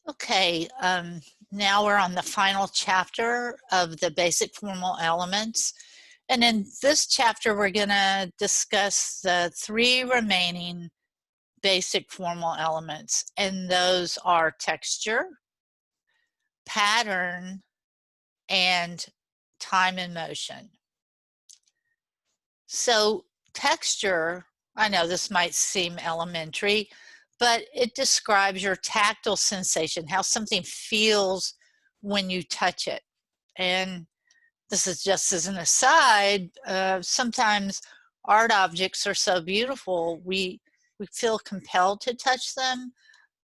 Okay, now we're on the final chapter of the basic formal elements. And in this chapter, we're going to discuss the three remaining basic formal elements, and those are texture, pattern, and time and motion. So texture, I know this might seem elementary, but it describes your tactile sensation, how something feels when you touch it. And this is just as an aside, sometimes art objects are so beautiful, we feel compelled to touch them,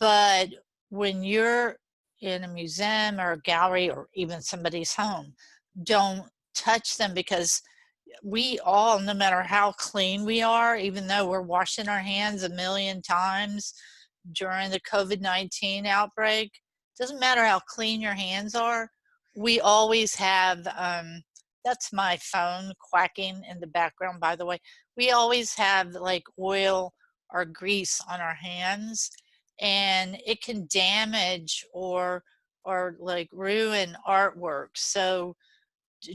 but when you're in a museum or a gallery or even somebody's home, don't touch them because we all, no matter how clean we are, even though we're washing our hands a million times during the COVID-19 outbreak, doesn't matter how clean your hands are, we always have, that's my phone quacking in the background, by the way. We always have like oil or grease on our hands, and it can damage or like ruin artwork. So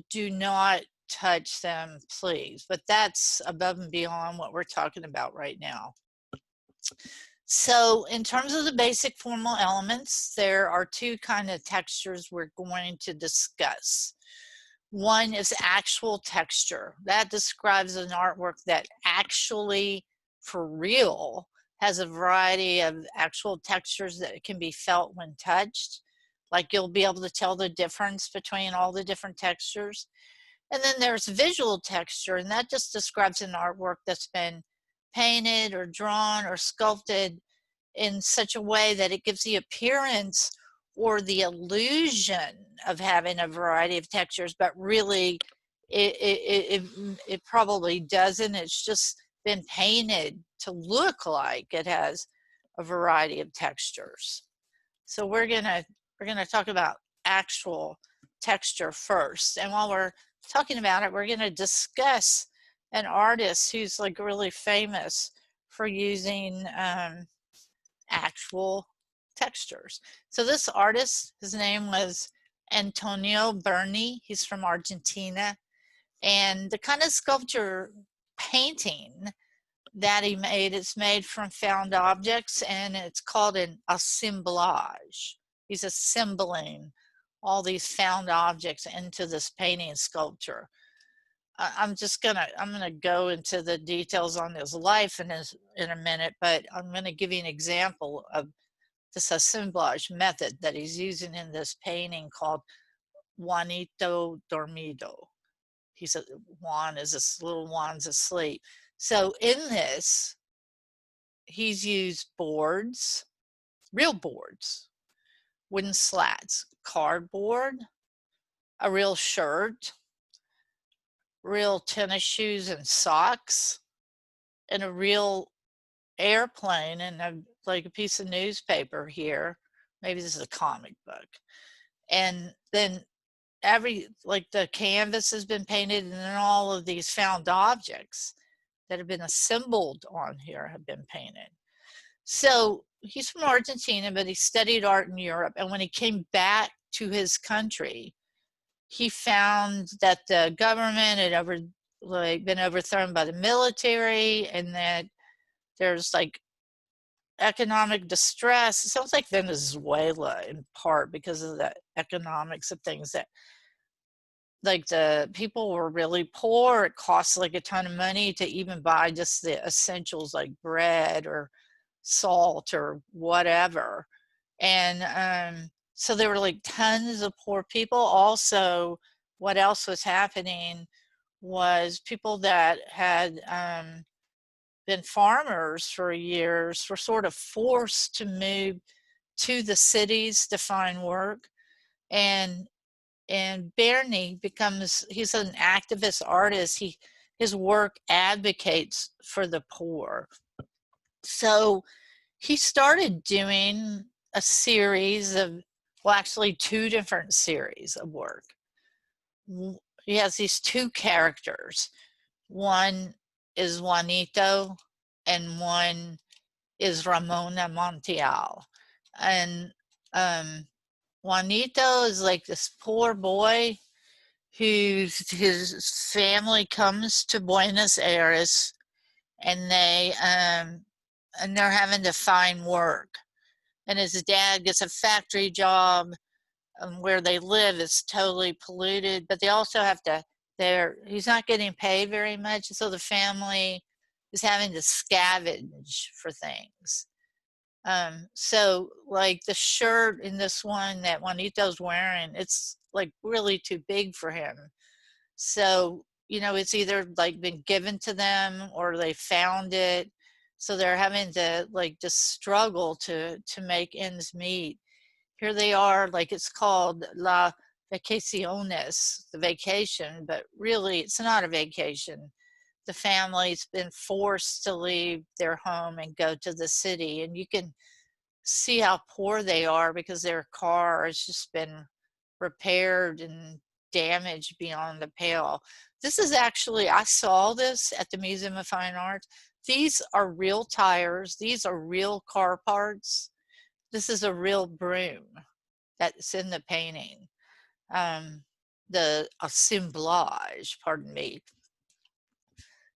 do not touch them, please. But that's above and beyond what we're talking about right now. So in terms of the basic formal elements, there are two kind of textures we're going to discuss. One is actual texture. That describes an artwork that actually, for real, has a variety of actual textures that can be felt when touched. Like you'll be able to tell the difference between all the different textures. And then there's visual texture, and that just describes an artwork that's been painted or drawn or sculpted in such a way that it gives the appearance or the illusion of having a variety of textures, but really it probably doesn't. It's just been painted to look like it has a variety of textures. So we're gonna talk about actual texture first. And while we're talking about it, we're gonna discuss an artist who's like really famous for using actual textures. So this artist, his name was Antonio Berni. He's from Argentina. And the kind of sculpture painting that he made is made from found objects, and it's called an assemblage. He's assembling all these found objects into this painting sculpture. I'm gonna go into the details on his life in a minute, but I'm gonna give you an example of this assemblage method that he's using in this painting called Juanito Dormido. He said Juan is this little Juan's asleep. So in this, he's used boards, real boards, wooden slats, cardboard, a real shirt, real tennis shoes and socks, and a real airplane, and like a piece of newspaper here. Maybe this is a comic book. And then like the canvas has been painted, and then all of these found objects that have been assembled on here have been painted. So he's from Argentina, but he studied art in Europe. And when he came back to his country, he found that the government had been overthrown by the military, and that there's like economic distress. It sounds like Venezuela in part because of the economics of things, that like the people were really poor. It costs like a ton of money to even buy just the essentials like bread or salt or whatever. And so there were like tons of poor people. Also, what else was happening was people that had been farmers for years were sort of forced to move to the cities to find work. And Berni he's an activist artist. His work advocates for the poor. So he started doing a series of, well, actually two different series of work. He has these two characters. One is Juanito and one is Ramona Montiel. And Um, Juanito is like this poor boy his family comes to Buenos Aires, and they're having to find work. And his dad gets a factory job, where they live is totally polluted, but they also have to. He's not getting paid very much, so the family is having to scavenge for things. So like the shirt in this one that Juanito's wearing, it's like really too big for him. So, it's either like been given to them or they found it. So they're having to like just struggle to make ends meet. Here they are, like it's called La Vacaciones, the vacation, but really it's not a vacation. The family's been forced to leave their home and go to the city, and you can see how poor they are because their car has just been repaired and damaged beyond the pale. This is actually, I saw this at the Museum of Fine Arts. These are real tires. These are real car parts. This is a real broom that's in the painting. The assemblage, pardon me.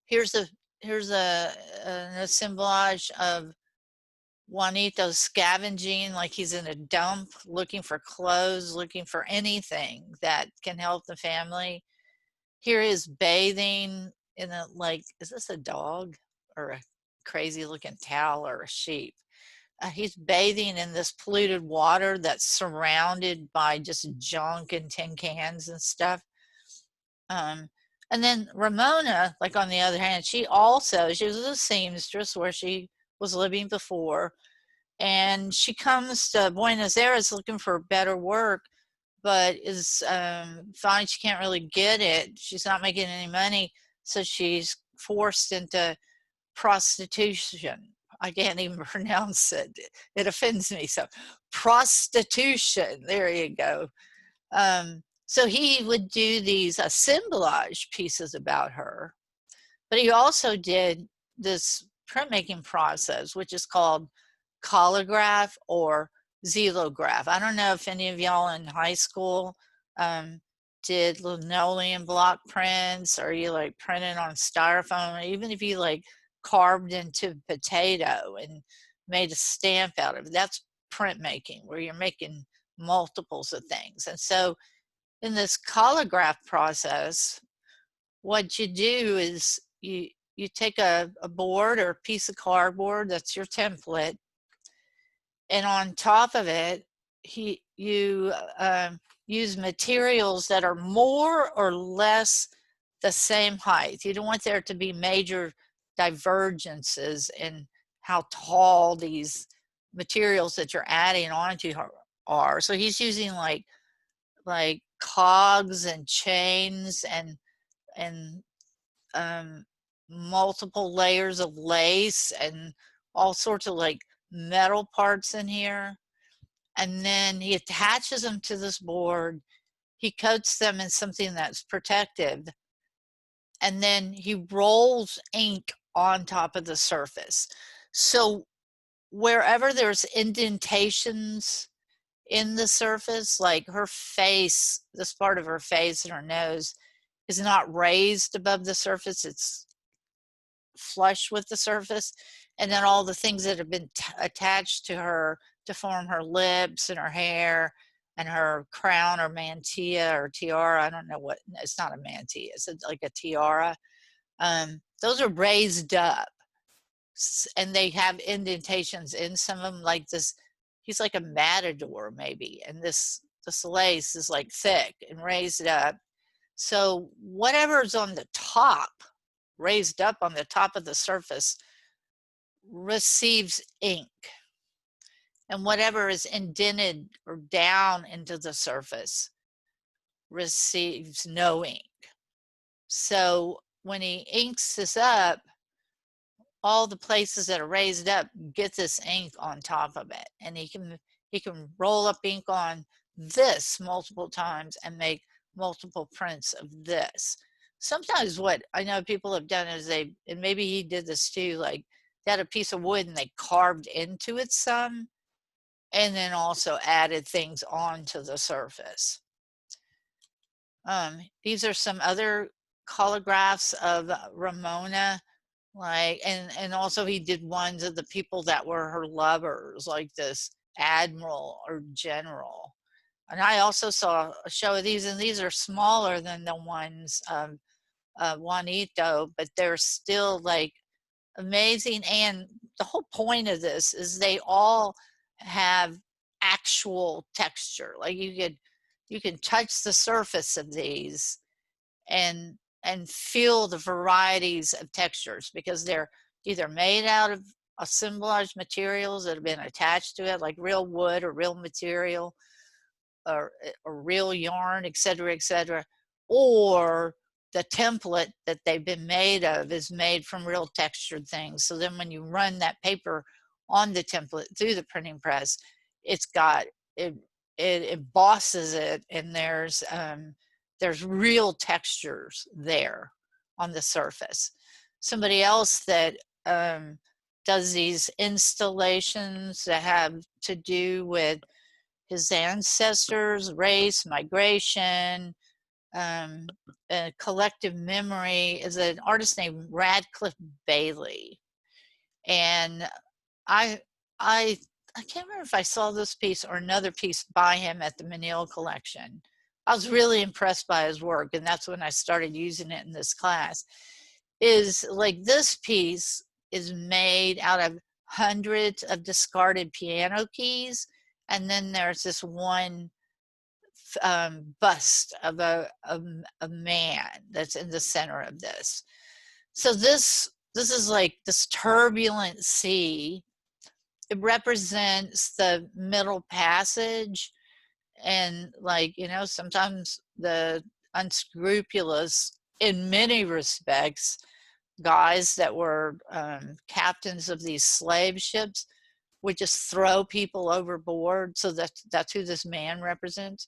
Here's a an assemblage of Juanito scavenging like he's in a dump, looking for clothes, looking for anything that can help the family. Here is bathing in a, like, is this a dog or a crazy looking cow or a sheep? He's bathing in this polluted water that's surrounded by just junk and tin cans and stuff. Um, and then Ramona, like on the other hand, she was a seamstress where she was living before, and she comes to Buenos Aires looking for better work, but is finds she can't really get it. She's not making any money, so she's forced into prostitution. I can't even pronounce it. It offends me. So, prostitution. There you go. So he would do these assemblage pieces about her, but he also did this printmaking process, which is called collagraph or xylograph. I don't know if any of y'all in high school did linoleum block prints, or you like printed on styrofoam, or even if you like carved into potato and made a stamp out of it. That's printmaking, where you're making multiples of things. And so in this collagraph process, what you do is you take a board or a piece of cardboard that's your template, and on top of it, you use materials that are more or less the same height. You don't want there to be major divergences in how tall these materials that you're adding onto are. So he's using like cogs and chains and multiple layers of lace and all sorts of like metal parts in here. And then he attaches them to this board. He coats them in something that's protective. And then he rolls ink on top of the surface. So wherever there's indentations in the surface, like her face, this part of her face and her nose is not raised above the surface, it's flush with the surface. And then all the things that have been attached to her to form her lips and her hair and her crown or mantilla or tiara, I don't know what, it's not a mantilla, it's like a tiara. Those are raised up, and they have indentations in some of them, like this. He's like a matador maybe, and this lace is like thick and raised up. So whatever's on the top, raised up on the top of the surface, receives ink, and whatever is indented or down into the surface receives no ink. So when he inks this up, all the places that are raised up get this ink on top of it, and he can roll up ink on this multiple times and make multiple prints of this. Sometimes what I know people have done is and maybe he did this too, like they had a piece of wood and they carved into it some, and then also added things onto the surface. These are some other collagraphs of Ramona, like, and also he did ones of the people that were her lovers, like this admiral or general. And I also saw a show of these, and these are smaller than the ones of Juanito, but they're still like amazing. And the whole point of this is they all have actual texture. Like you can touch the surface of these and feel the varieties of textures, because they're either made out of assemblage materials that have been attached to it, like real wood or real material, or real yarn, et cetera, or the template that they've been made of is made from real textured things. So then when you run that paper on the template through the printing press, it's got it embosses it, and there's real textures there on the surface. Somebody else that does these installations that have to do with his ancestors, race, migration, collective memory, is an artist named Radcliffe Bailey. And I, I, I can't remember if I saw this piece or another piece by him at the Menil collection. I was really impressed by his work, and that's when I started using it in this class. Is like this piece is made out of hundreds of discarded piano keys, and then there's this one bust of a man that's in the center of this. So this is like this turbulent sea. It represents the Middle Passage, and like, you know, sometimes the unscrupulous, in many respects, guys that were captains of these slave ships would just throw people overboard. So that's who this man represents.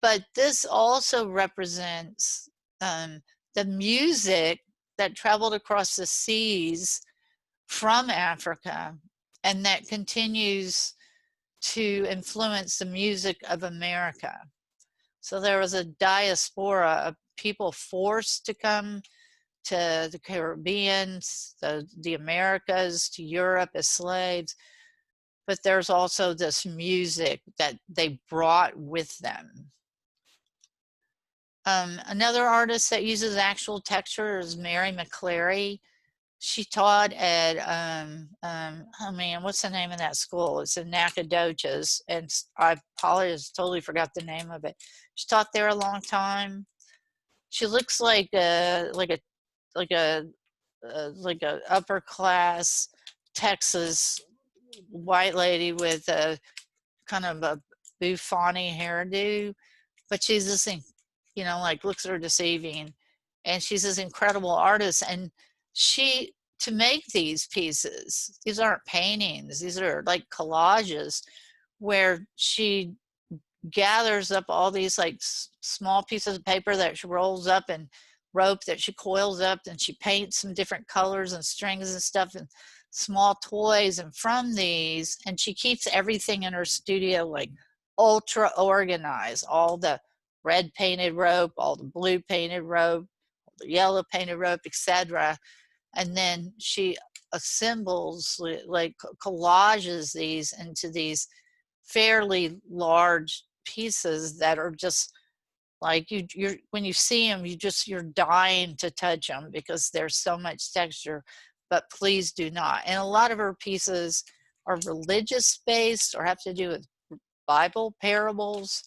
But this also represents the music that traveled across the seas from Africa, and that continues to influence the music of America. So there was a diaspora of people forced to come to the Caribbean, the Americas, to Europe as slaves. But there's also this music that they brought with them. Another artist that uses actual texture is Mary McCleary. She taught at, oh man, what's the name of that school? It's in Nacogdoches, and I apologize, totally forgot the name of it. She taught there a long time. She looks like a upper class Texas white lady with a kind of a bouffant hairdo, but she's this thing, you know, like looks at her deceiving, and she's this incredible artist. And she, to make these pieces, these aren't paintings, these are like collages, where she gathers up all these like small pieces of paper that she rolls up, and rope that she coils up, and she paints some different colors and strings and stuff and small toys. And from these, and she keeps everything in her studio like ultra organized, all the red painted rope, all the blue painted rope, all the yellow painted rope, etc. And then she assembles, like collages these into these fairly large pieces that are just like you're when you see them, you're dying to touch them because there's so much texture. But please do not. And a lot of her pieces are religious based or have to do with Bible parables.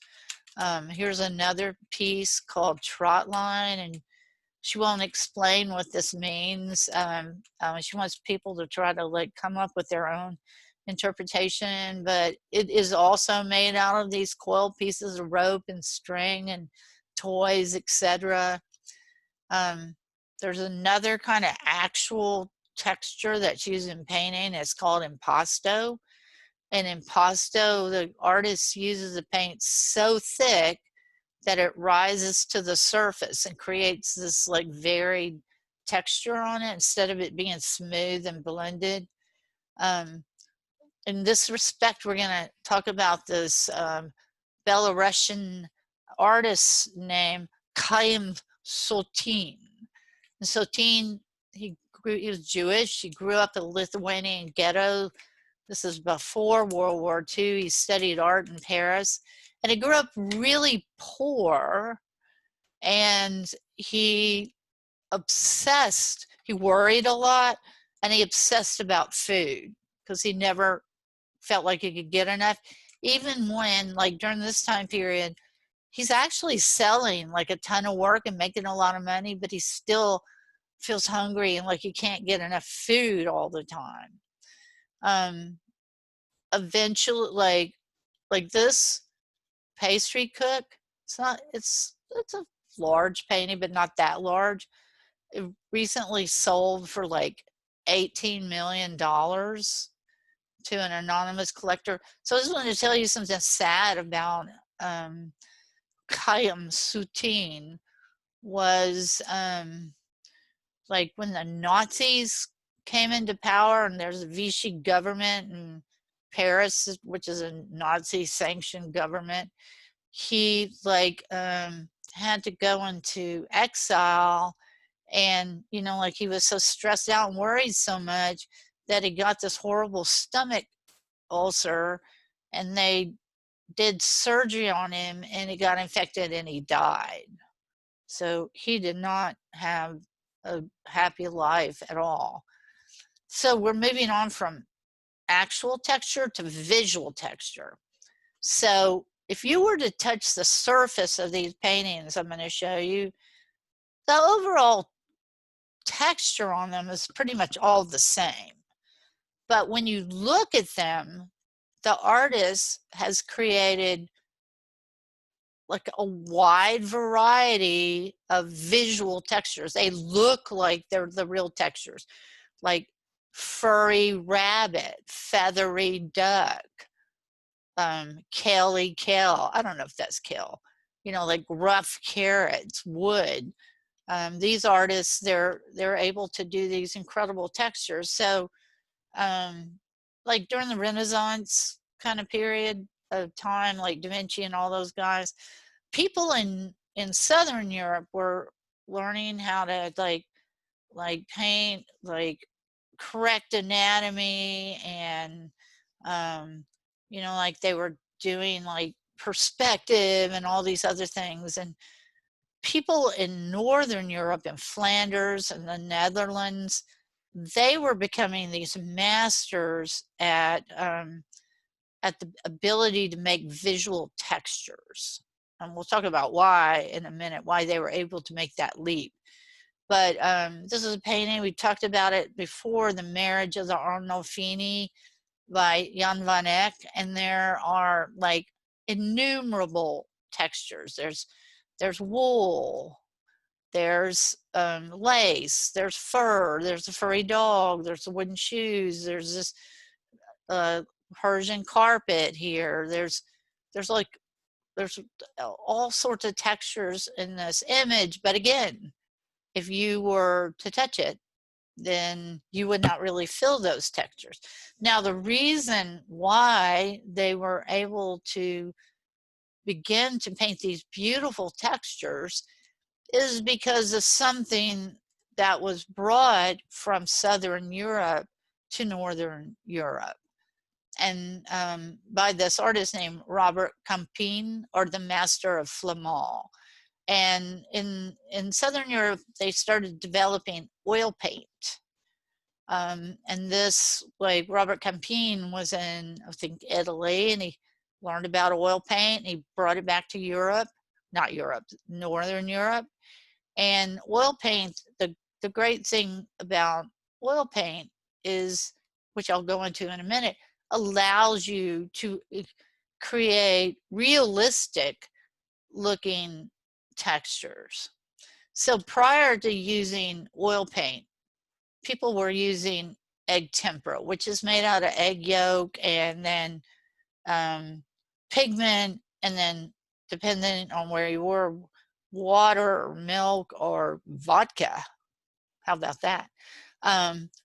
Here's another piece called Trotline, and she won't explain what this means. She wants people to try to like come up with their own interpretation, but it is also made out of these coiled pieces of rope and string and toys, etc. There's another kind of actual texture that's used in painting. It's called impasto. And impasto, the artist uses the paint so thick that it rises to the surface and creates this like varied texture on it instead of it being smooth and blended. in this respect, we're going to talk about this Belarusian artist named Chaim Sotin. And Sotin, he was Jewish. He grew up in a Lithuanian ghetto. This is before World War II. He studied art in Paris. And he grew up really poor. And he worried a lot, and he obsessed about food because he never felt like he could get enough. Even when, like during this time period, he's actually selling like a ton of work and making a lot of money, but he still feels hungry and like he can't get enough food all the time. Eventually, like this pastry cook, it's a large painting, but not that large. It recently sold for like $18 million to an anonymous collector. So I just wanted to tell you something sad about Chaim Sotin. Was like when the Nazis came into power, and there's a Vichy government in Paris, which is a Nazi sanctioned government. He had to go into exile, and like he was so stressed out and worried so much that he got this horrible stomach ulcer, and they did surgery on him, and he got infected and he died. So he did not have a happy life at all. So we're moving on from actual texture to visual texture. So if you were to touch the surface of these paintings I'm going to show you, the overall texture on them is pretty much all the same. But when you look at them, the artist has created like a wide variety of visual textures. They look like they're the real textures, like furry rabbit, feathery duck, kale. I don't know if that's kale. Like rough carrots, wood. These artists, they're able to do these incredible textures. So, like during the Renaissance kind of period of time, like Da Vinci and all those guys, people in Southern Europe were learning how to like paint like correct anatomy, and like they were doing like perspective and all these other things. And people in Northern Europe, in Flanders and the Netherlands, they were becoming these masters at the ability to make visual textures. And we'll talk about why in a minute, why they were able to make that leap. But this is a painting, we talked about it before, The Marriage of the Arnolfini by Jan van Eyck. And there are like innumerable textures. There's wool, there's lace, there's fur, there's a furry dog, there's the wooden shoes, there's this Persian carpet here. There's all sorts of textures in this image. But again, if you were to touch it, then you would not really feel those textures. Now, the reason why they were able to begin to paint these beautiful textures is because of something that was brought from Southern Europe to Northern Europe. And by this artist named Robert Campin, or the Master of Flamel. And in Southern Europe, they started developing oil paint. And this, like Robert Campin was in, I think, Italy, and he learned about oil paint, and he brought it back to Europe, not Europe, Northern Europe. And oil paint, the great thing about oil paint is, which I'll go into in a minute, allows you to create realistic looking textures. So prior to using oil paint, people were using egg tempera, which is made out of egg yolk and then pigment, and then depending on where you were, water or milk or vodka. How about that?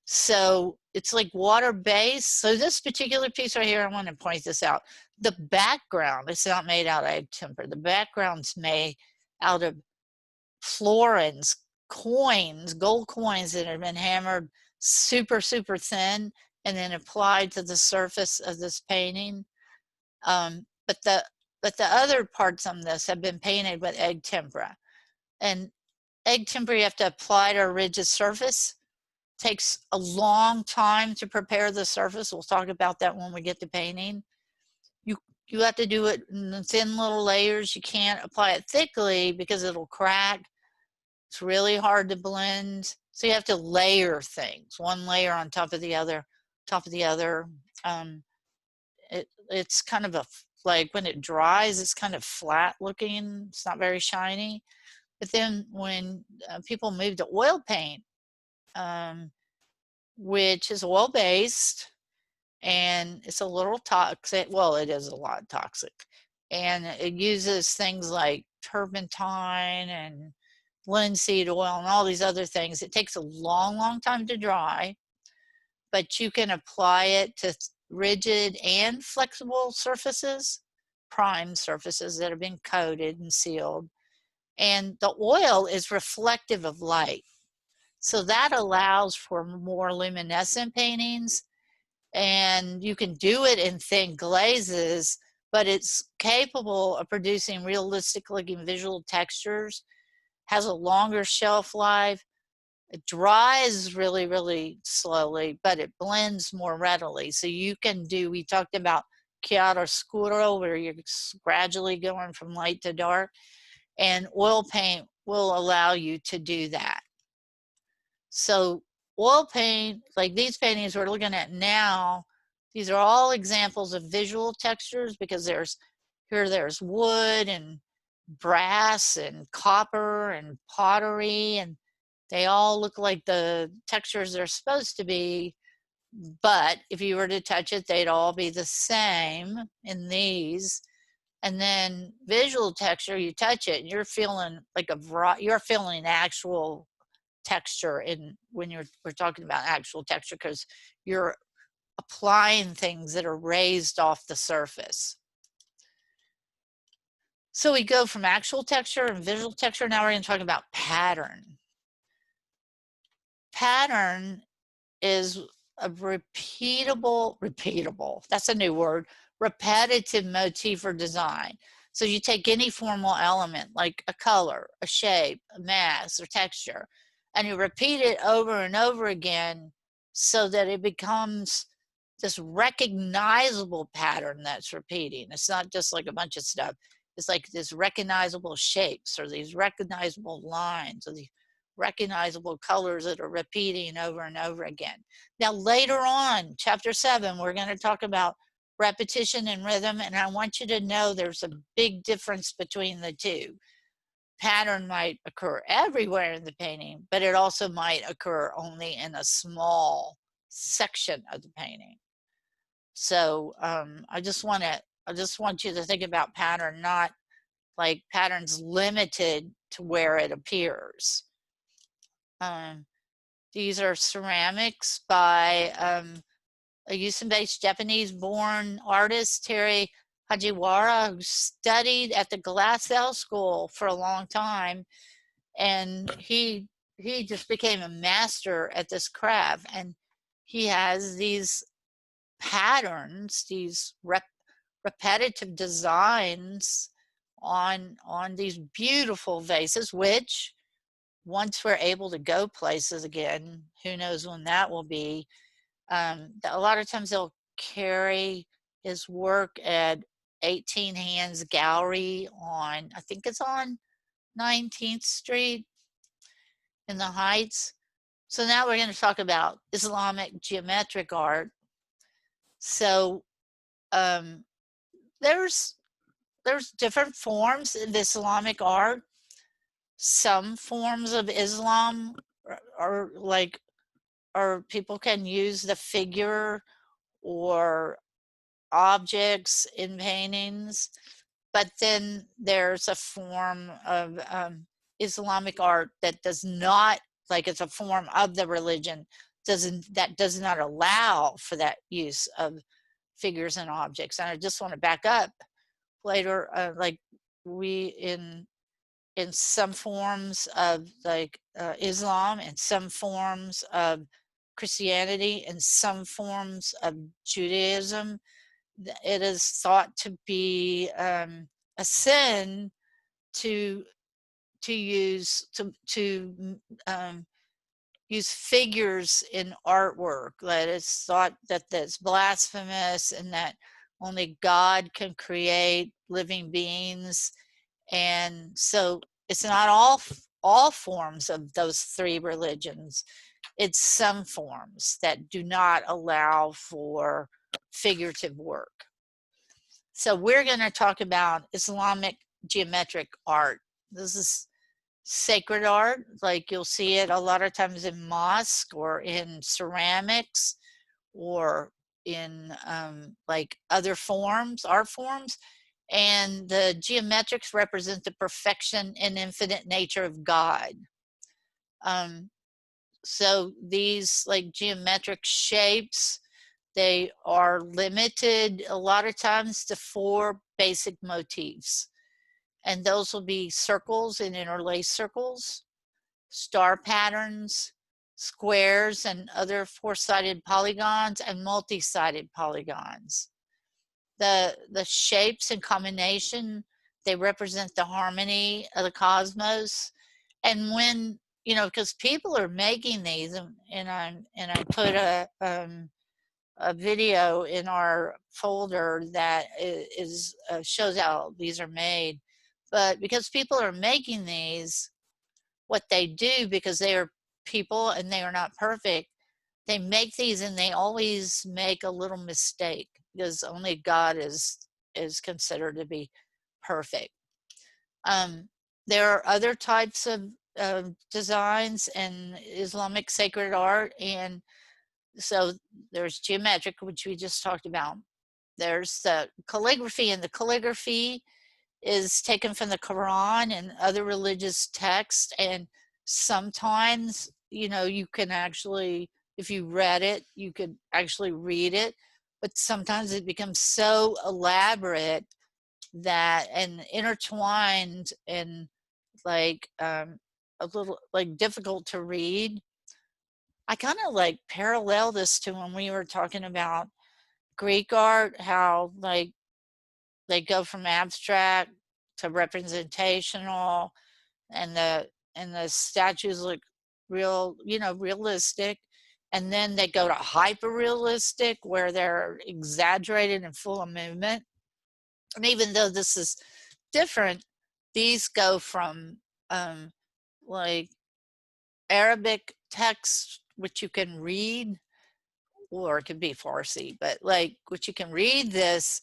So it's like water-based. So this particular piece right here, I want to point this out. The background, it's not made out of egg timber. The background's made out of florins, coins, gold coins that have been hammered super, super thin and then applied to the surface of this painting. But the other parts on this have been painted with egg tempera. And egg tempera you have to apply to a rigid surface. Takes a long time to prepare the surface. We'll talk about that when we get to painting. You have to do it in thin little layers. You can't apply it thickly because it'll crack. It's really hard to blend. So you have to layer things, one layer on top of the other, top of the other. It's kind of like when it dries, it's kind of flat looking. It's not very shiny. But then when people move to oil paint, which is oil-based, and it's a little toxic. Well, it is a lot toxic. And it uses things like turpentine and linseed oil and all these other things. It takes a long, long time to dry, but you can apply it to rigid and flexible surfaces, primed surfaces that have been coated and sealed. And the oil is reflective of light. So that allows for more luminescent paintings, and you can do it in thin glazes, but it's capable of producing realistic looking visual textures, has a longer shelf life. It dries really, really slowly, but it blends more readily. So you can do, we talked about chiaroscuro, where you're gradually going from light to dark, and oil paint will allow you to do that. So oil paint, like these paintings we're looking at now, these are all examples of visual textures, because there's wood and brass and copper and pottery, and they all look like the textures they're supposed to be. But if you were to touch it, they'd all be the same in these. And then visual texture, you touch it and you're feeling like you're feeling actual texture when we're talking about actual texture, because you're applying things that are raised off the surface. So we go from actual texture and visual texture. Now we're going to talk about pattern. Pattern is a repeatable, that's a new word, repetitive motif or design. So you take any formal element like a color, a shape, a mass, or texture, and you repeat it over and over again so that it becomes this recognizable pattern that's repeating. It's not just like a bunch of stuff. It's like this recognizable shapes, or these recognizable lines, or these recognizable colors that are repeating over and over again. Now later on, chapter 7, we're going to talk about repetition and rhythm, and I want you to know there's a big difference between the two. Pattern might occur everywhere in the painting, but it also might occur only in a small section of the painting. So I just want you to think about pattern, not like patterns limited to where it appears. These are ceramics by a Houston-based Japanese-born artist, Terry Hajiwara, who studied at the Glassell School for a long time, and he just became a master at this craft. And he has these patterns, these repetitive designs on these beautiful vases, which once we're able to go places again, who knows when that will be, a lot of times they'll carry his work at 18 Hands Gallery on, I think it's on 19th Street in the Heights. So now we're going to talk about Islamic geometric art. So there's different forms of Islamic art. Some forms of Islam are like, or people can use the figure or objects in paintings, but then there's a form of Islamic art that does not like it's a form of the religion, that does not allow for that use of figures and objects. And I just want to back up later, like we in some forms of like Islam, and some forms of Christianity, and some forms of Judaism, it is thought to be a sin to use use figures in artwork. That it's thought that that's blasphemous, and that only God can create living beings. And so it's not all forms of those three religions. It's some forms that do not allow for figurative work. So we're going to talk about Islamic geometric art. This is sacred art, like you'll see it a lot of times in mosque or in ceramics or in like other forms, art forms. And the geometrics represent the perfection and infinite nature of God. So these like geometric shapes, they are limited a lot of times to 4 basic motifs. And those will be circles and interlaced circles, star patterns, squares and other 4-sided polygons, and multi-sided polygons. The shapes and combination, they represent the harmony of the cosmos. And when, you know, because people are making these, and I put a video in our folder that is shows how these are made. But because people are making these, what they do, because they are people and they are not perfect, they make these and they always make a little mistake, because only God is considered to be perfect. There are other types of designs in Islamic sacred art, and so there's geometric, which we just talked about. There's the calligraphy, and the calligraphy is taken from the Quran and other religious texts. And sometimes, you know, you can actually, if you read it, you could actually read it. But sometimes it becomes so elaborate that, and intertwined, and like a little like difficult to read. I kind of like parallel this to when we were talking about Greek art, how like they go from abstract to representational, and the statues look real, you know, realistic, and then they go to hyper realistic, where they're exaggerated and full of movement. And even though this is different, these go from like Arabic text, which you can read, or it could be Farsi, but like, which you can read this,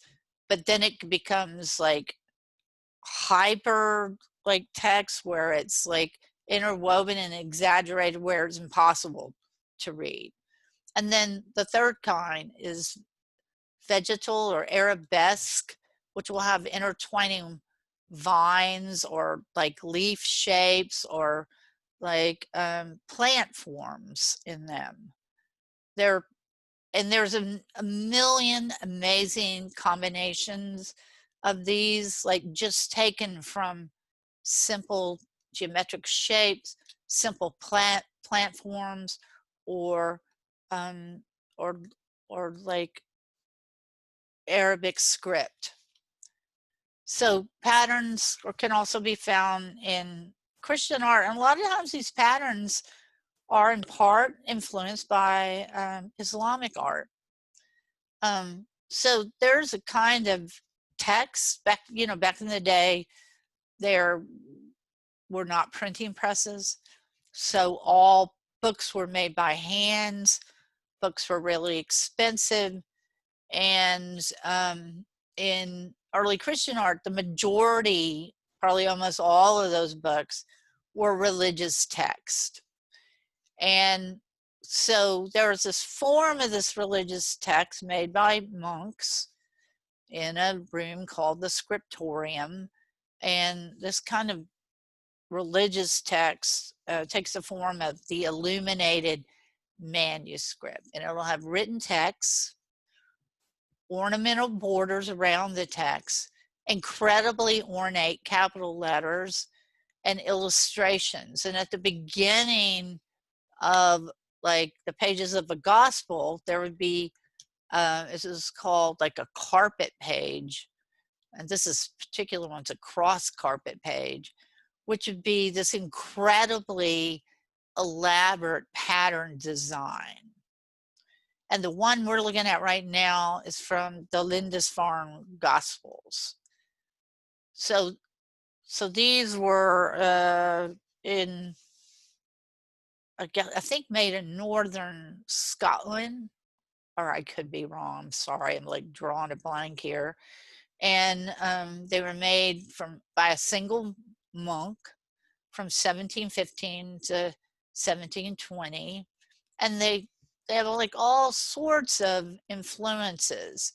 but then it becomes like hyper like text, where it's like interwoven and exaggerated, where it's impossible to read. And then the third kind is vegetal or arabesque, which will have intertwining vines or like leaf shapes, or like plant forms in them. There's a million amazing combinations of these, like just taken from simple geometric shapes, simple plant forms, or um, or or like Arabic script. So patterns can also be found in Christian art, and a lot of times these patterns are in part influenced by Islamic art. So there's a kind of text back, you know, back in the day, there were not printing presses. So all books were made by hand. Books were really expensive. And in early Christian art, the majority, probably almost all of those books, were religious text. And so there was this form of this religious text made by monks in a room called the scriptorium. And this kind of religious text takes the form of the illuminated manuscript, and it'll have written text, ornamental borders around the text, incredibly ornate capital letters, and illustrations. And at the beginning of like the pages of the gospel, there would be, this is called like a carpet page. And this particular one's a cross carpet page, which would be this incredibly elaborate pattern design. And the one we're looking at right now is from the Lindisfarne Gospels. So these were in, I think, made in northern Scotland, or I could be wrong. I'm sorry, I'm like drawing a blank here. And they were made by a single monk from 1715 to 1720, and they have like all sorts of influences,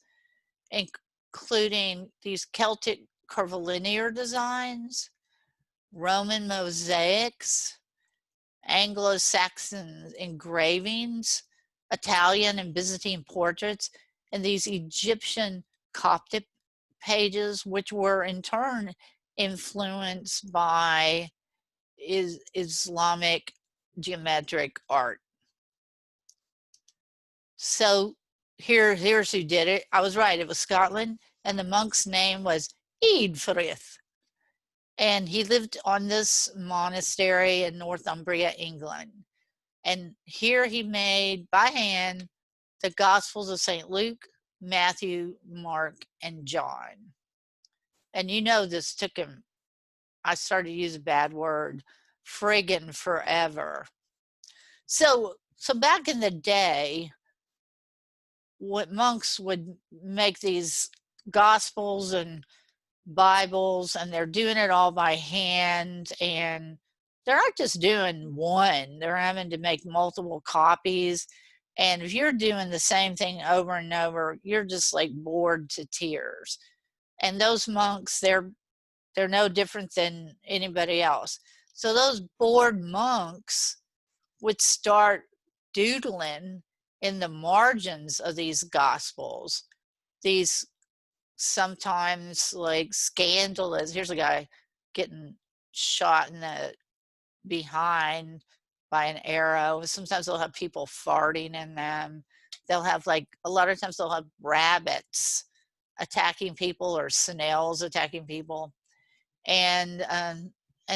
including these Celtic curvilinear designs, Roman mosaics, Anglo-Saxon engravings, Italian and Byzantine portraits, and these Egyptian Coptic pages, which were in turn influenced by Islamic geometric art. So here's who did it. I was right, it was Scotland, and the monk's name was Eadfrith. And he lived on this monastery in Northumbria, England. And here he made by hand the Gospels of St. Luke, Matthew, Mark, and John. And you know this took him, I started to use a bad word, friggin' forever. So back in the day, what monks would make these Gospels and Bibles, and they're doing it all by hand, and they're not just doing one, they're having to make multiple copies. And if you're doing the same thing over and over, you're just like bored to tears. And those monks, they're no different than anybody else. So those bored monks would start doodling in the margins of these Gospels, these sometimes like scandalous, here's a guy getting shot in the behind by an arrow. Sometimes they'll have people farting in them. They'll have like, a lot of times they'll have rabbits attacking people or snails attacking people. And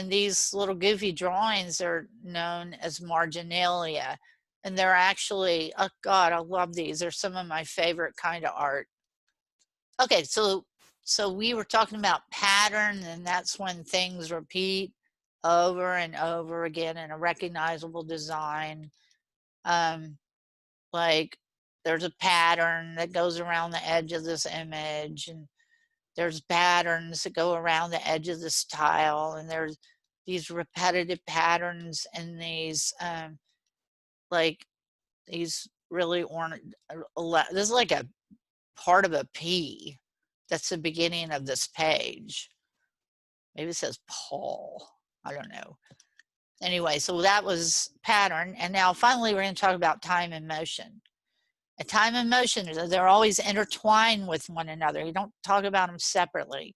these little goofy drawings are known as marginalia. And they're actually, oh God, I love these. They're some of my favorite kind of art. Okay, so we were talking about pattern, and that's when things repeat over and over again in a recognizable design. Like there's a pattern that goes around the edge of this image, and there's patterns that go around the edge of this tile, and there's these repetitive patterns and these like these really this is like a part of a P. That's the beginning of this page. Maybe it says Paul. I don't know. Anyway, so that was pattern. And now finally we're going to talk about time and motion. And time and motion, they're always intertwined with one another. You don't talk about them separately.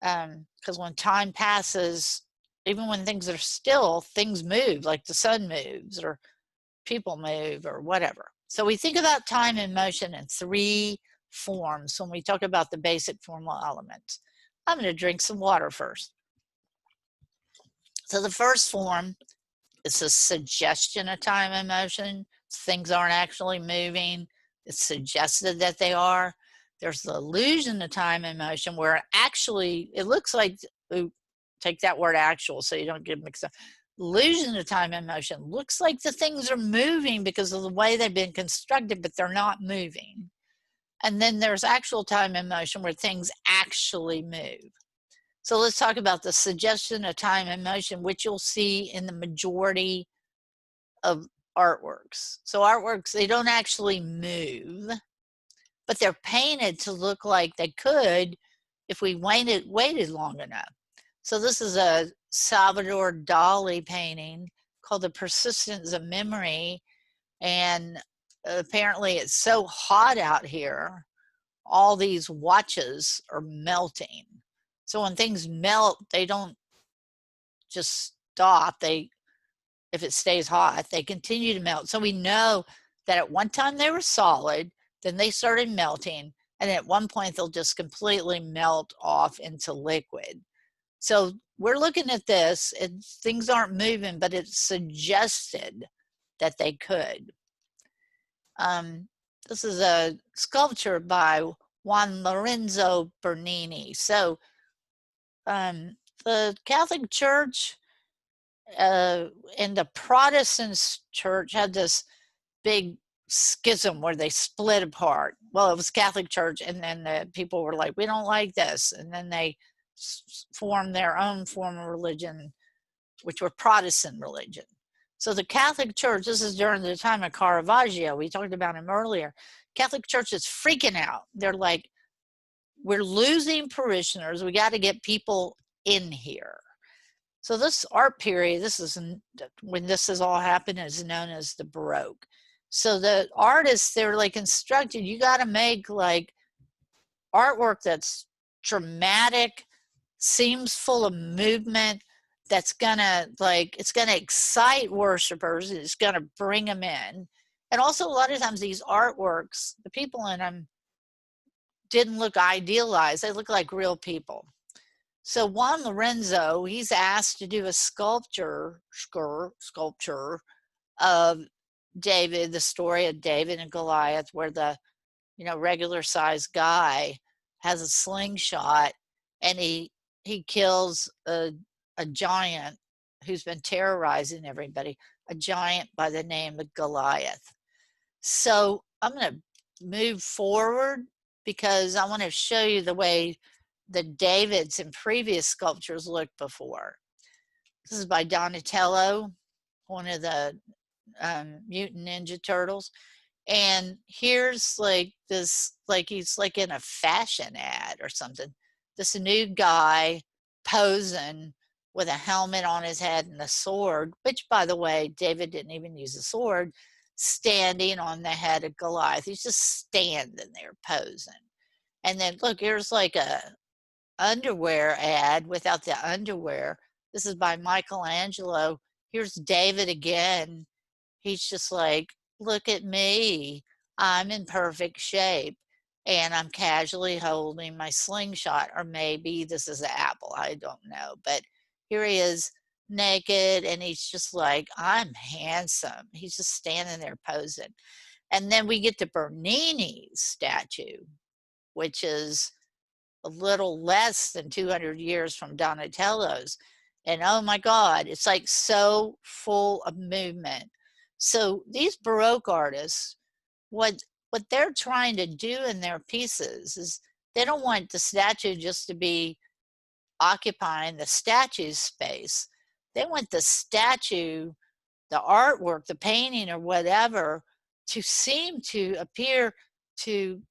Because when time passes, even when things are still, things move, like the sun moves or people move or whatever. So we think about time and motion in three forms when we talk about the basic formal elements. I'm going to drink some water first. So the first form is a suggestion of time and motion. Things aren't actually moving. It's suggested that they are. There's the illusion of time and motion where actually it looks like, take that word actual so you don't get mixed up. Illusion of time and motion looks like the things are moving because of the way they've been constructed, but they're not moving. And then there's actual time and motion where things actually move. So let's talk about the suggestion of time and motion, which you'll see in the majority of artworks. So artworks, they don't actually move, but they're painted to look like they could if we waited long enough. So this is a Salvador Dali painting called The Persistence of Memory. And apparently it's so hot out here, all these watches are melting. So when things melt, they don't just stop. If it stays hot, they continue to melt. So we know that at one time they were solid, then they started melting, and at one point they'll just completely melt off into liquid. So we're looking at this, and things aren't moving, but it's suggested that they could. This is a sculpture by Juan Lorenzo Bernini. So the Catholic Church and the Protestant church had this big schism where they split apart. Well, it was Catholic Church, and then the people were like, we don't like this. And then they formed their own form of religion, which were Protestant religion. So the Catholic Church, this is during the time of Caravaggio, we talked about him earlier, Catholic Church is freaking out. They're like, we're losing parishioners. We got to get people in here. So this art period, this is when this has all happened, is known as the Baroque. So the artists, they're like instructed, you got to make like artwork that's dramatic, seems full of movement, that's gonna it's gonna excite worshipers, it's gonna bring them in. And also a lot of times these artworks, the people in them didn't look idealized, they look like real people. So Juan Lorenzo, he's asked to do a sculpture of David, the story of David and Goliath, where the regular sized guy has a slingshot and he kills a giant who's been terrorizing everybody, a giant by the name of Goliath. So I'm going to move forward because I want to show you the way the Davids in previous sculptures looked before. This is by Donatello, one of the Mutant Ninja Turtles. And here's like this, like he's like in a fashion ad or something. This new guy posing with a helmet on his head and a sword, which by the way, David didn't even use a sword, standing on the head of Goliath. He's just standing there posing. And then look, here's like a underwear ad without the underwear. This is by Michelangelo. Here's David again. He's just like, look at me. I'm in perfect shape. And I'm casually holding my slingshot. Or maybe this is an apple. I don't know. But here he is naked. And he's just like, I'm handsome. He's just standing there posing. And then we get to Bernini's statue, which is a little less than 200 years from Donatello's. And oh my God, it's like so full of movement. So these Baroque artists, what they're trying to do in their pieces is they don't want the statue just to be occupying the statue's space. They want the statue, the artwork, the painting or whatever, to seem to appear to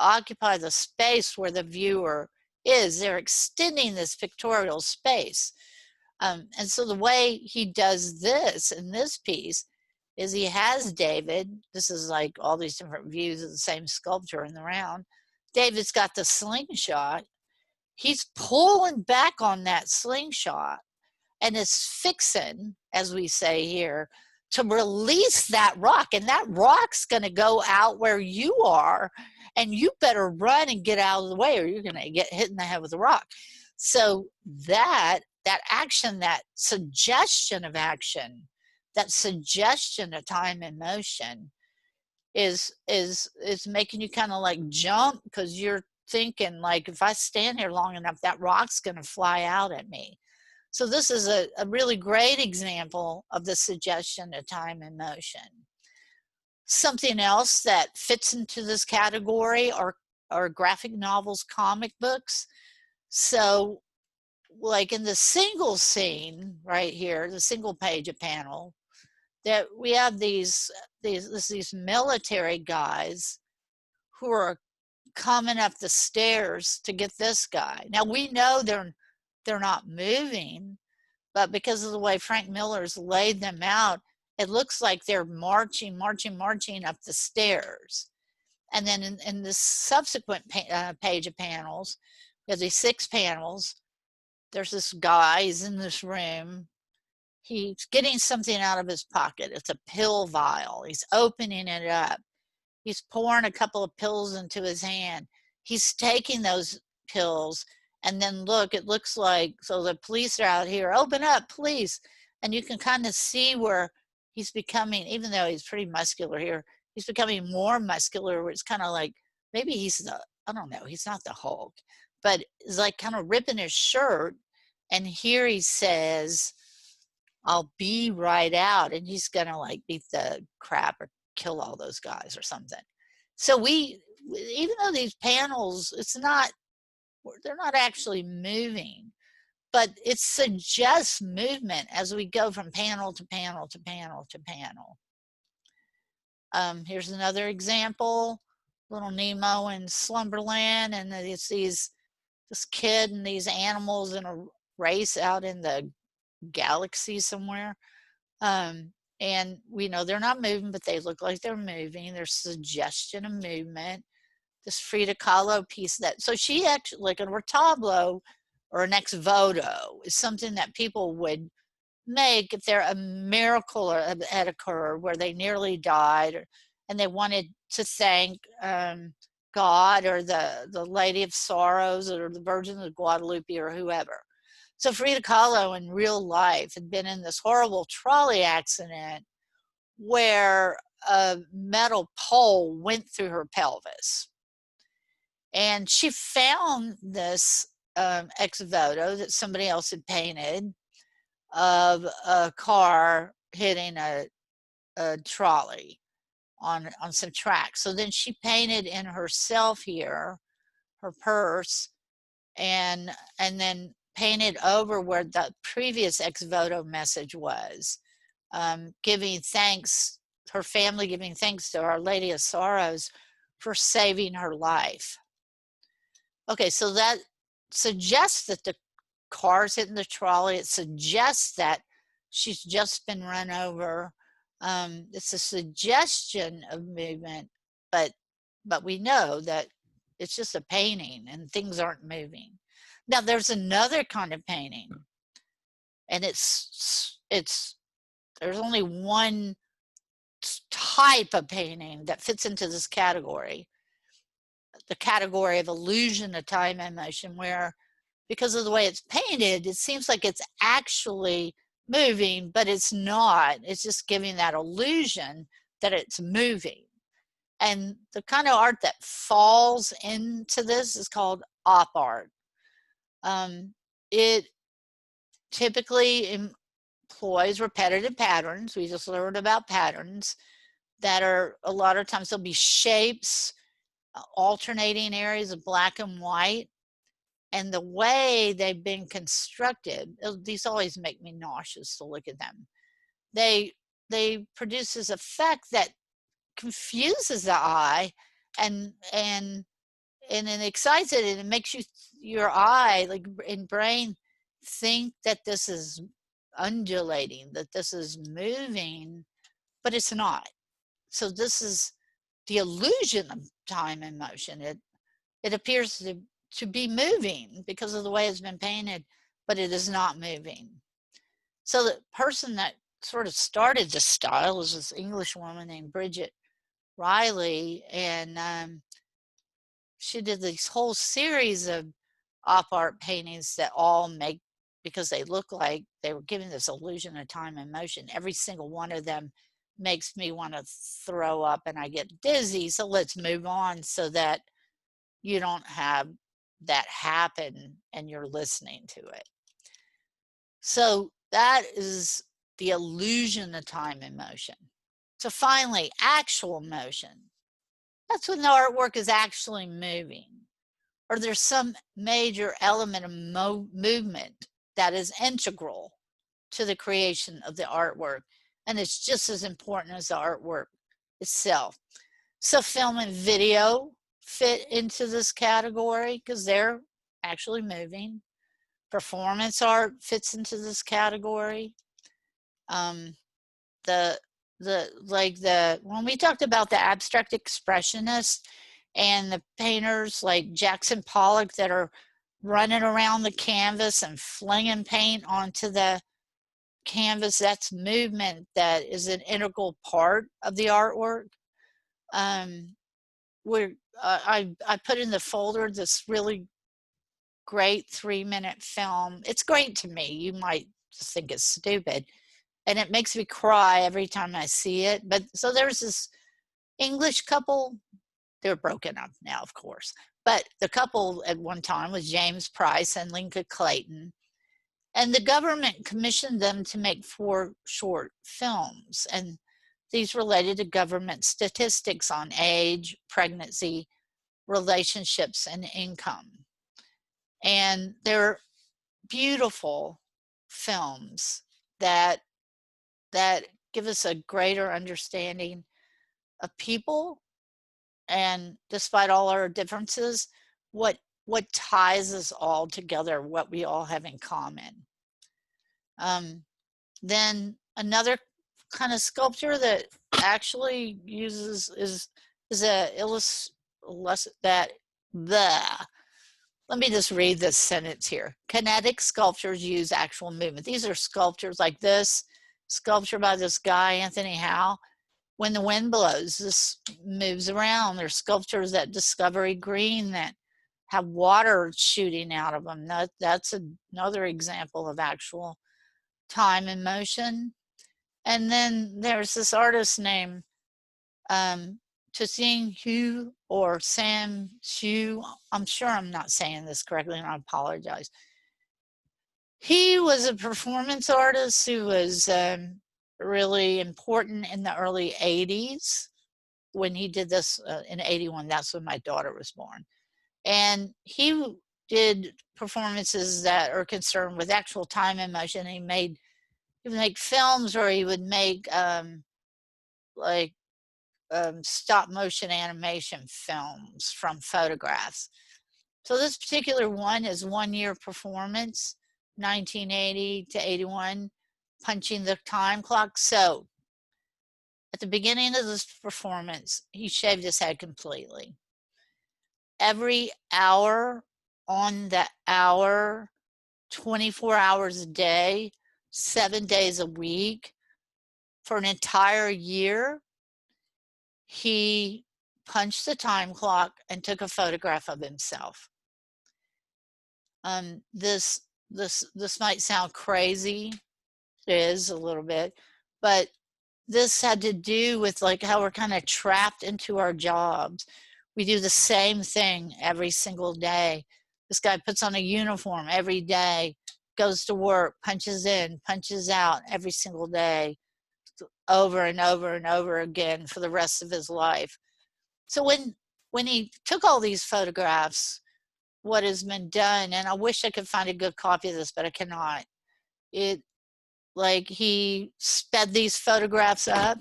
occupy the space where the viewer is. They're extending this pictorial space. And so the way he does this in this piece is he has David, this is like all these different views of the same sculpture in the round. David's got the slingshot. He's pulling back on that slingshot and is fixing, as we say here, to release that rock. And that rock's going to go out where you are, and you better run and get out of the way or you're going to get hit in the head with a rock. So that action, that suggestion of action, that suggestion of time and motion is making you kind of like jump, because you're thinking like, if I stand here long enough, that rock's going to fly out at me. So this is a really great example of the suggestion of time and motion. Something else that fits into this category are graphic novels, comic books. So like in the single scene right here, the single page of panel, that we have these military guys who are coming up the stairs to get this guy. Now we know they're not moving, but because of the way Frank Miller's laid them out, it looks like they're marching up the stairs. And then in the subsequent page of panels, there's these 6 panels. There's this guy, he's in this room. He's getting something out of his pocket. It's a pill vial. He's opening it up. He's pouring a couple of pills into his hand. He's taking those pills, and then look, it looks like, so the police are out here, open up, police. And you can kind of see where he's becoming, even though he's pretty muscular here, he's becoming more muscular, where it's kind of like, maybe he's the, I don't know, he's not the Hulk, but it's like kind of ripping his shirt. And here he says, I'll be right out. And he's going to like beat the crap or kill all those guys or something. So even though these panels, they're not actually moving, but it suggests movement as we go from panel to panel to panel to panel. Here's another example, little Nemo in Slumberland, and it's this kid and these animals in a race out in the galaxy somewhere. And we know they're not moving, but they look like they're moving. There's suggestion of movement. This Frida Kahlo piece so she actually, like a retablo or an ex voto, is something that people would make if a miracle had occurred where they nearly died, and they wanted to thank God or the Lady of Sorrows or the Virgin of Guadalupe or whoever. So Frida Kahlo in real life had been in this horrible trolley accident where a metal pole went through her pelvis. And she found this ex voto that somebody else had painted of a car hitting a trolley on some tracks. So then she painted in herself here, her purse, and then painted over where the previous ex voto message was, giving thanks, her family giving thanks to Our Lady of Sorrows for saving her life. Okay, so that suggests that the car's hitting the trolley. It suggests that she's just been run over. It's a suggestion of movement, but we know that it's just a painting and things aren't moving. Now there's another kind of painting, and there's only one type of painting that fits into this category, the category of illusion of time and motion, where because of the way it's painted, it seems like it's actually moving, but it's not. It's just giving that illusion that it's moving. And the kind of art that falls into this is called op art. It typically employs repetitive patterns. We just learned about patterns that are, a lot of times there'll be shapes, alternating areas of black and white. And the way they've been constructed, these always make me nauseous to look at them. They produce this effect that confuses the eye and it excites it, and it makes your eye, like in brain, think that this is undulating, that this is moving, but it's not. So this is the illusion of time and motion. It appears to be moving because of the way it's been painted, but it is not moving. So the person that sort of started this style was this English woman named Bridget Riley, and she did this whole series of op art paintings that all make, because they look like they were giving this illusion of time and motion, every single one of them makes me want to throw up and I get dizzy. So let's move on so that you don't have that happen and you're listening to it. So that is the illusion of time and motion. So finally, actual motion. That's when the artwork is actually moving, or there's some major element of movement that is integral to the creation of the artwork, and it's just as important as the artwork itself. So film and video fit into this category because they're actually moving. performance art fits into this category. Um, when we talked about the abstract expressionists and the painters like Jackson Pollock that are running around the canvas and flinging paint onto the canvas, that's movement that is an integral part of the artwork. I put in the folder this really great 3-minute film. It's great to me. You might just think it's stupid, and it makes me cry every time I see it. But so there's this English couple. They're broken up now, of course, but the couple at one time was James Price and Lincoln Clayton, and the government commissioned them to make 4 short films, and these related to government statistics on age, pregnancy, relationships, and income. And they're beautiful films that give us a greater understanding of people, and despite all our differences, what ties us all together, what we all have in common. Then another kind of sculpture that actually uses is let me just read this sentence here. Kinetic sculptures use actual movement. These are sculptures like this sculpture by this guy, Anthony Howe. When the wind blows, this moves around. There's sculptures at Discovery Green that have water shooting out of them. That's another example of actual time and motion. And then there's this artist named Toussaint Hue or Sam Hue. I'm sure I'm not saying this correctly, and I apologize. He was a performance artist who was really important in the early 80s when he did this in 81. That's when my daughter was born. And he did performances that are concerned with actual time and motion. He would make films, or he would make stop motion animation films from photographs. So this particular one is 1 year performance, 1980 to 81, punching the time clock. So at the beginning of this performance, he shaved his head completely. Every hour on the hour, 24 hours a day, 7 days a week, for an entire year, he punched the time clock and took a photograph of himself. This might sound crazy. It is a little bit, but this had to do with like how we're kind of trapped into our jobs. We do the same thing every single day. This guy puts on a uniform every day, goes to work, punches in, punches out every single day, over and over and over again for the rest of his life. So when he took all these photographs, what has been done, and I wish I could find a good copy of this, but I cannot. He sped these photographs up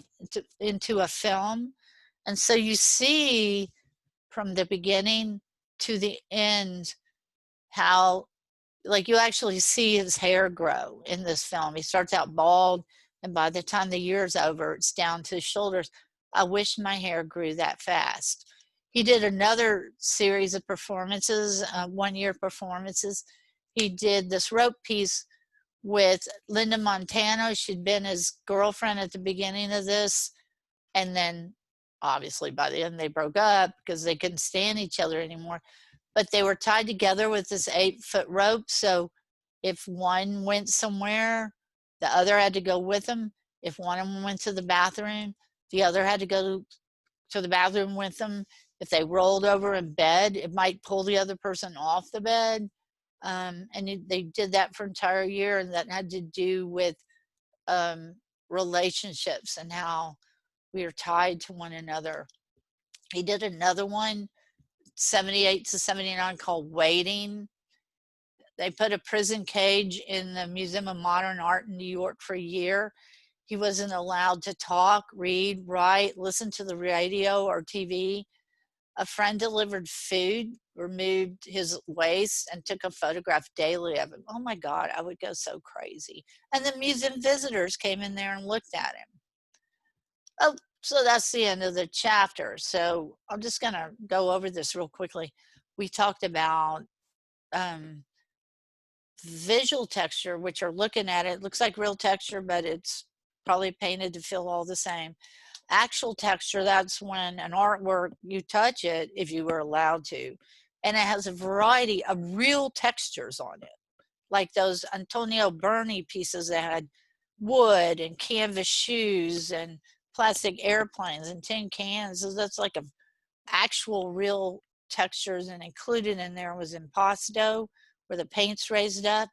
into a film. And so you see from the beginning to the end how, like, you actually see his hair grow in this film. He starts out bald, and by the time the year's over, it's down to his shoulders. I wish my hair grew that fast. He did another series of performances, 1 year performances. He did this rope piece with Linda Montano. She'd been his girlfriend at the beginning of this, and then obviously by the end they broke up because they couldn't stand each other anymore. But they were tied together with this 8-foot rope, so if one went somewhere, the other had to go with them. If one of them went to the bathroom, the other had to go to the bathroom with them. If they rolled over in bed, it might pull the other person off the bed. And they did that for an entire year, and that had to do with relationships and how we are tied to one another. He did another one, 78 to 79, called Waiting. They put a prison cage in the Museum of Modern Art in New York for a year. He wasn't allowed to talk, read, write, listen to the radio or TV. A friend delivered food, removed his waste, and took a photograph daily of him. Oh my God, I would go so crazy. And the museum visitors came in there and looked at him. Oh, so that's the end of the chapter. So I'm just going to go over this real quickly. We talked about visual texture, which are looking at it, looks like real texture, but it's probably painted to feel all the same. Actual texture, that's when an artwork, you touch it if you were allowed to, and it has a variety of real textures on it, like those Antonio Berni pieces that had wood and canvas shoes and plastic airplanes and tin cans. So that's like a actual real textures, and included in there was impasto, where the paint's raised up,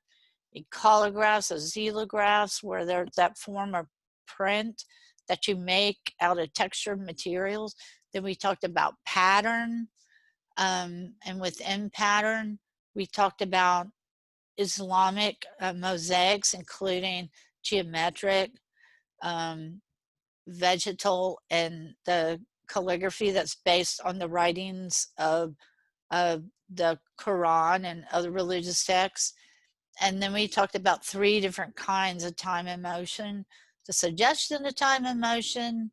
ecolographs, or xylographs, where there's that form of print that you make out of textured materials. Then we talked about pattern, and within pattern, we talked about Islamic mosaics, including geometric, vegetal, and the calligraphy that's based on the writings of the Quran and other religious texts. And then we talked about 3 different kinds of time and motion: the suggestion of time and motion,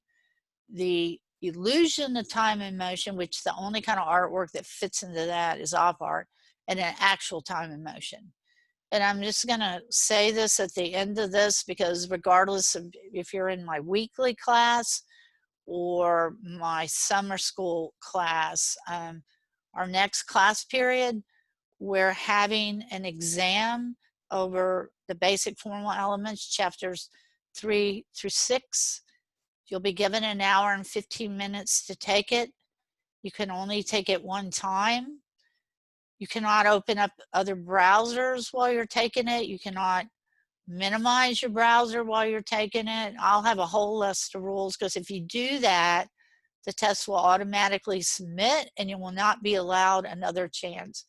the illusion of time and motion, which the only kind of artwork that fits into that is op art, and then actual time and motion. And I'm just going to say this at the end of this, because regardless of if you're in my weekly class or my summer school class, our next class period, we're having an exam over the basic formal elements, chapters 3 through 6. You'll be given an hour and 15 minutes to take it. You can only take it one time. You cannot open up other browsers while you're taking it. You cannot minimize your browser while you're taking it. I'll have a whole list of rules, because if you do that, the test will automatically submit and you will not be allowed another chance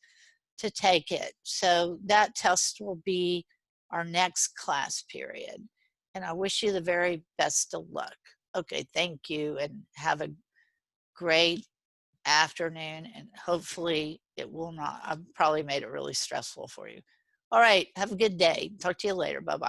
to take it. So that test will be our next class period. And I wish you the very best of luck. Okay, thank you, and have a great afternoon, and hopefully it will not, I've probably made it really stressful for you. All right, have a good day. Talk to you later. Bye-bye.